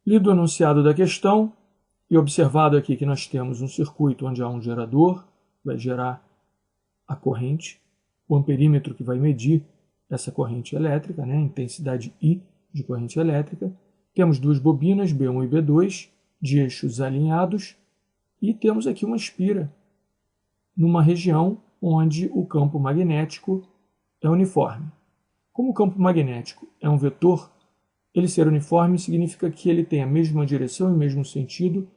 Lido o enunciado da questão e observado aqui que nós temos um circuito onde há um gerador, vai gerar a corrente, o amperímetro que vai medir essa corrente elétrica, né, a intensidade I de corrente elétrica. Temos duas bobinas, B1 e B2, de eixos alinhados, e temos aqui uma espira numa região onde o campo magnético é uniforme. Como o campo magnético é um vetor, ele ser uniforme significa que ele tem a mesma direção e o mesmo sentido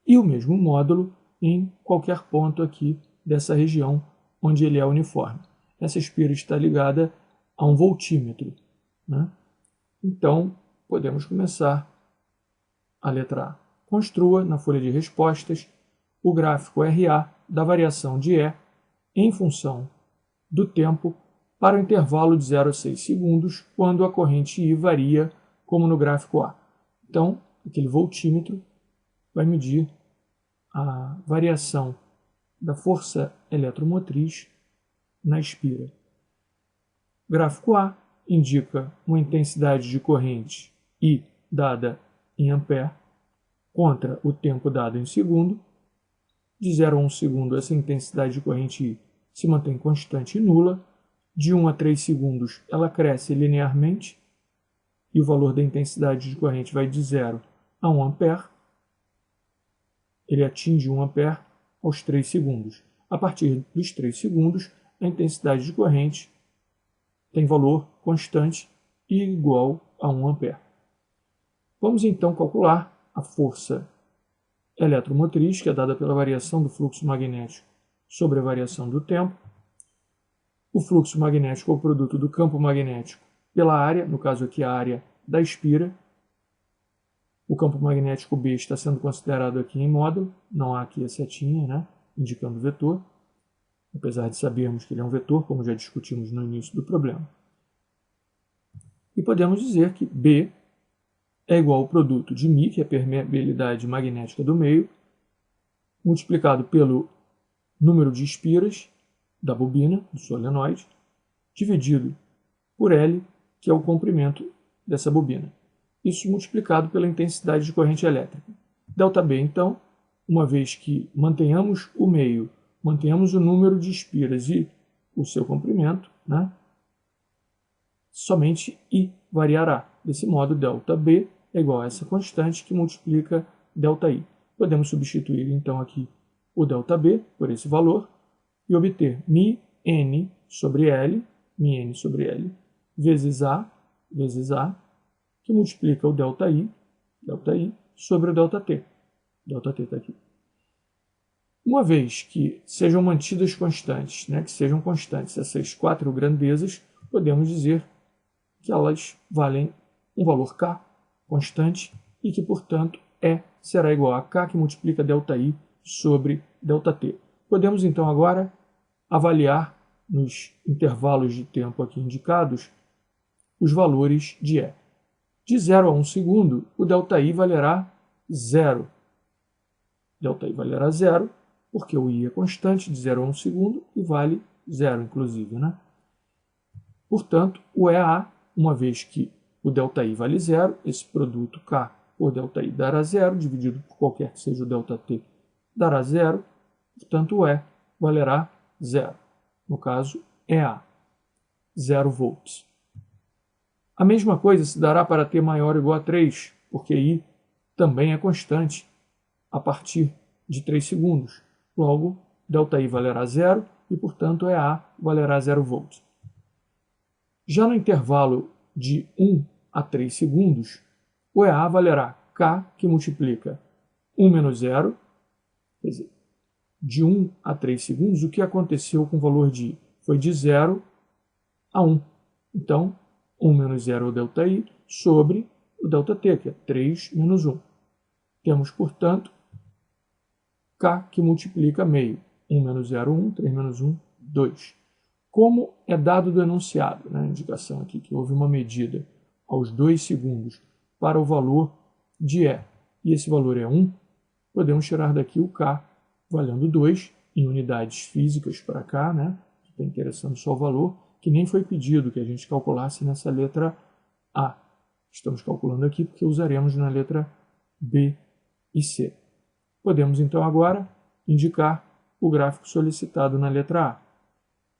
e o mesmo módulo em qualquer ponto aqui dessa região onde ele é uniforme. Essa espira está ligada a um voltímetro, né? Então, podemos começar a letra A. Construa, na folha de respostas, o gráfico RA da variação de E em função do tempo para o intervalo de 0 a 6 segundos, quando a corrente I varia, como no gráfico A. Então, aquele voltímetro vai medir a variação da força eletromotriz na espira. Gráfico A indica uma intensidade de corrente I dada em ampere contra o tempo dado em segundo. De 0 a 1 segundo, essa intensidade de corrente I se mantém constante e nula. De 1 a 3 segundos, ela cresce linearmente e o valor da intensidade de corrente vai de 0 a 1 ampere. Ele atinge 1 ampere aos 3 segundos. A partir dos 3 segundos, a intensidade de corrente tem valor constante e igual a 1 ampere. Vamos então calcular a força eletromotriz, que é dada pela variação do fluxo magnético sobre a variação do tempo. O fluxo magnético é o produto do campo magnético pela área, no caso aqui a área da espira. O campo magnético B está sendo considerado aqui em módulo, não há aqui a setinha, né, indicando o vetor, apesar de sabermos que ele é um vetor, como já discutimos no início do problema. E podemos dizer que B é igual ao produto de μ, que é a permeabilidade magnética do meio, multiplicado pelo número de espiras da bobina, do solenoide, dividido por L, que é o comprimento dessa bobina. Isso multiplicado pela intensidade de corrente elétrica. ΔB, então, uma vez que mantenhamos o meio, mantenhamos o número de espiras e o seu comprimento, né, somente I variará. Desse modo, ΔB é igual a essa constante que multiplica ΔI. Podemos substituir, então, aqui o ΔB por esse valor e obter μN sobre L, vezes A, que multiplica o ΔI sobre o ΔT. ΔT está aqui. Uma vez que sejam mantidas constantes, né, que sejam constantes essas quatro grandezas, podemos dizer que elas valem um valor K constante e que, portanto, E será igual a K que multiplica ΔI sobre ΔT. Podemos, então, agora avaliar nos intervalos de tempo aqui indicados os valores de E. De 0 a 1 segundo, o ΔI valerá 0. ΔI valerá 0, porque o I é constante de 0 a 1 segundo e vale 0, inclusive, né? Portanto, o EA, uma vez que o ΔI vale 0, esse produto K por ΔI dará 0, dividido por qualquer que seja o ΔT, dará 0. Portanto, o E valerá 0. No caso, EA, 0 volts. A mesma coisa se dará para T maior ou igual a 3, porque I também é constante a partir de 3 segundos. Logo, ΔI valerá 0 e, portanto, EA valerá 0 volts. Já no intervalo de 1 a 3 segundos, o EA valerá K, que multiplica 1 menos 0, quer dizer, de 1 a 3 segundos, o que aconteceu com o valor de I? Foi de 0 a 1. Então, 1 menos 0 é o ΔI sobre o ΔT, que é 3 menos 1. Temos, portanto, K, que multiplica meio. 1 menos 0, 1, 3 menos 1, 2. Como é dado do enunciado, né, a indicação aqui que houve uma medida aos 2 segundos para o valor de E, e esse valor é 1, podemos tirar daqui o K valendo 2 em unidades físicas para cá, né, que está interessando só o valor, que nem foi pedido que a gente calculasse nessa letra A. Estamos calculando aqui porque usaremos na letra B e C. Podemos então agora indicar o gráfico solicitado na letra A.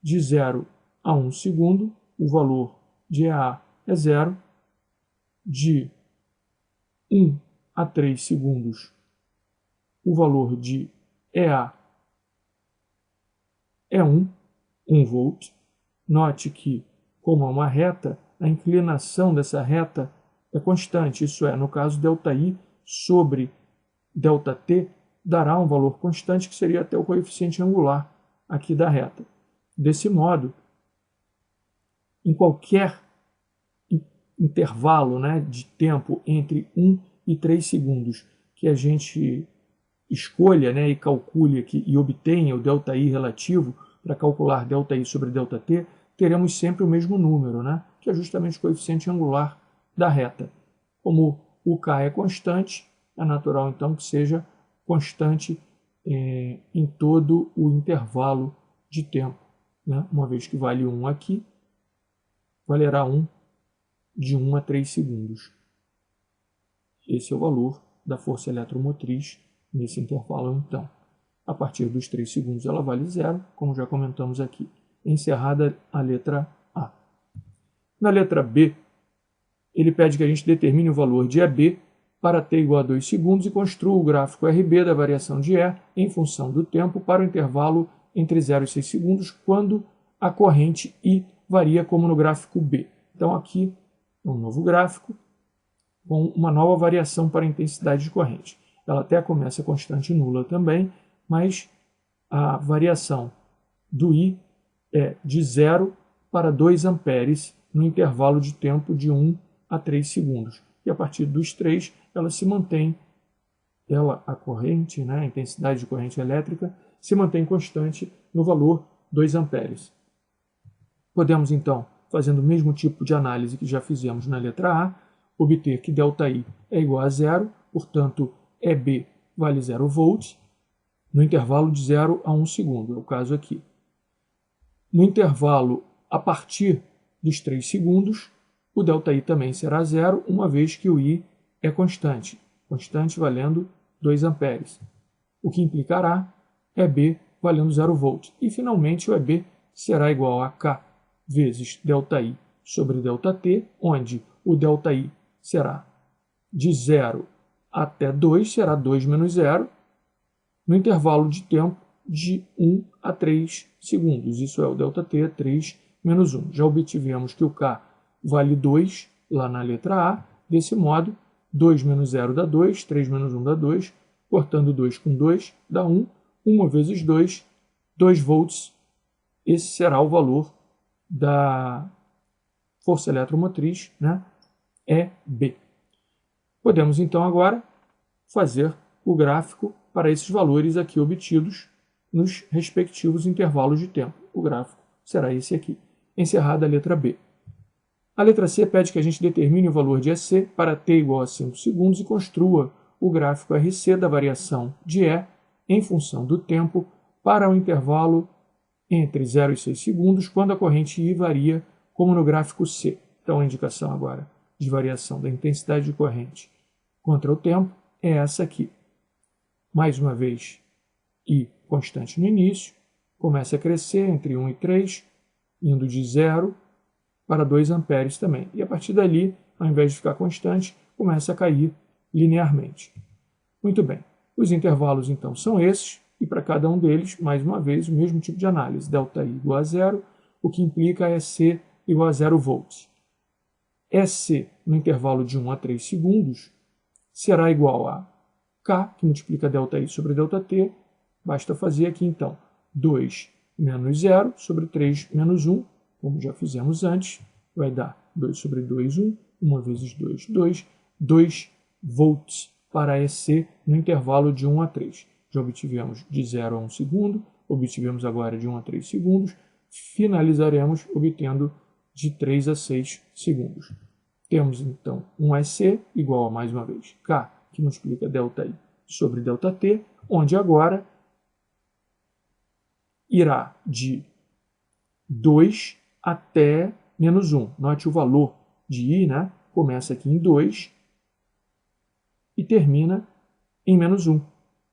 De 0 a 1 segundo, o valor de EA é 0. De 1 a 3 segundos, o valor de EA é 1 volt. Note que, como é uma reta, a inclinação dessa reta é constante, isso é, no caso ΔI sobre ΔT dará um valor constante que seria até o coeficiente angular aqui da reta. Desse modo, em qualquer intervalo, né, de tempo entre 1 e 3 segundos que a gente escolha, né, e calcule aqui e obtenha o ΔI relativo para calcular ΔI sobre ΔT, teremos sempre o mesmo número, né, que é justamente o coeficiente angular da reta. Como o K é constante, é natural então que seja constante em todo o intervalo de tempo, né? Uma vez que vale 1 aqui, valerá 1 de 1 a 3 segundos. Esse é o valor da força eletromotriz nesse intervalo, então. A partir dos 3 segundos ela vale 0, como já comentamos aqui. Encerrada a letra A. Na letra B, ele pede que a gente determine o valor de EB para t igual a 2 segundos e construa o gráfico RB da variação de E em função do tempo para o intervalo entre 0 e 6 segundos, quando a corrente I varia como no gráfico B. Então aqui um novo gráfico com uma nova variação para a intensidade de corrente. Ela até começa constante nula também, mas a variação do I é de 0 para 2 amperes no intervalo de tempo de 1 a 3 segundos. E a partir dos 3, ela se mantém, a corrente, né, a intensidade de corrente elétrica, se mantém constante no valor 2 amperes. Podemos então, fazendo o mesmo tipo de análise que já fizemos na letra A, obter que ΔI é igual a 0, portanto, EB vale 0 volt, no intervalo de 0 a 1 segundo, é o caso aqui. No intervalo a partir dos 3 segundos, o ΔI também será 0, uma vez que o I é constante valendo 2 amperes, o que implicará EB valendo 0 volt. E, finalmente, o EB será igual a K vezes ΔI sobre ΔT, onde o ΔI será de 0 até 2, será 2 menos 0, no intervalo de tempo de 1 a 3 segundos. Isso é, o ΔT é 3 menos 1. Já obtivemos que o K vale 2 lá na letra A. Desse modo, 2 menos 0 dá 2, 3 menos 1 dá 2, cortando 2 com 2 dá 1, 1 vezes 2, 2 volts. Esse será o valor da força eletromotriz, né? EB. Podemos então agora fazer o gráfico para esses valores aqui obtidos nos respectivos intervalos de tempo. O gráfico será esse aqui. Encerrada a letra B. A letra C pede que a gente determine o valor de EC para t igual a 5 segundos e construa o gráfico RC da variação de E em função do tempo para o intervalo entre 0 e 6 segundos, quando a corrente I varia, como no gráfico C. Então a indicação agora de variação da intensidade de corrente contra o tempo é essa aqui. Mais uma vez, I constante no início, começa a crescer entre 1 e 3, indo de 0 para 2 amperes também. E a partir dali, ao invés de ficar constante, começa a cair linearmente. Muito bem. Os intervalos, então, são esses, e para cada um deles, mais uma vez, o mesmo tipo de análise. ΔI igual a 0, o que implica EC igual a 0 volts. EC, no intervalo de 1 a 3 segundos, será igual a K, que multiplica ΔI sobre ΔT. Basta fazer aqui, então, 2 menos 0 sobre 3 menos 1, como já fizemos antes, vai dar 2 sobre 2, 1, 1 vezes 2, 2, 2 volts para EC no intervalo de 1 a 3. Já obtivemos de 0 a 1 segundo, obtivemos agora de 1 a 3 segundos, finalizaremos obtendo de 3 a 6 segundos. Temos, então, um EC igual a, mais uma vez, K, que multiplica ΔI sobre ΔT, onde agora irá de 2 até menos 1. Note o valor de I, né? Começa aqui em 2 e termina em menos 1,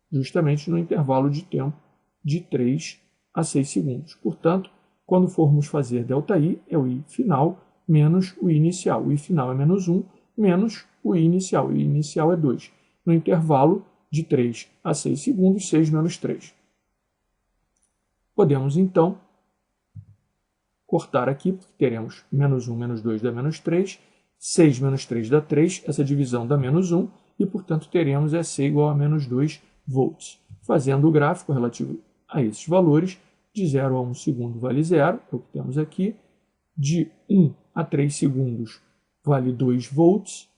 justamente no intervalo de tempo de 3 a 6 segundos. Portanto, quando formos fazer ΔI, é o I final menos o I inicial. O I final é menos 1, menos o I inicial. O I inicial é 2. No intervalo de 3 a 6 segundos, 6 menos 3. Podemos, então, cortar aqui, porque teremos menos 1 menos 2 dá menos 3, 6 menos 3 dá 3, essa divisão dá menos 1, e, portanto, teremos EC igual a menos 2 volts. Fazendo o gráfico relativo a esses valores, de 0 a 1 segundo vale 0, é o que temos aqui. De 1 a 3 segundos vale 2 volts,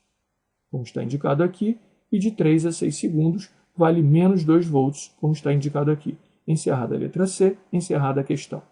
como está indicado aqui. E de 3 a 6 segundos vale menos 2 volts, como está indicado aqui. Encerrada a letra C, encerrada a questão.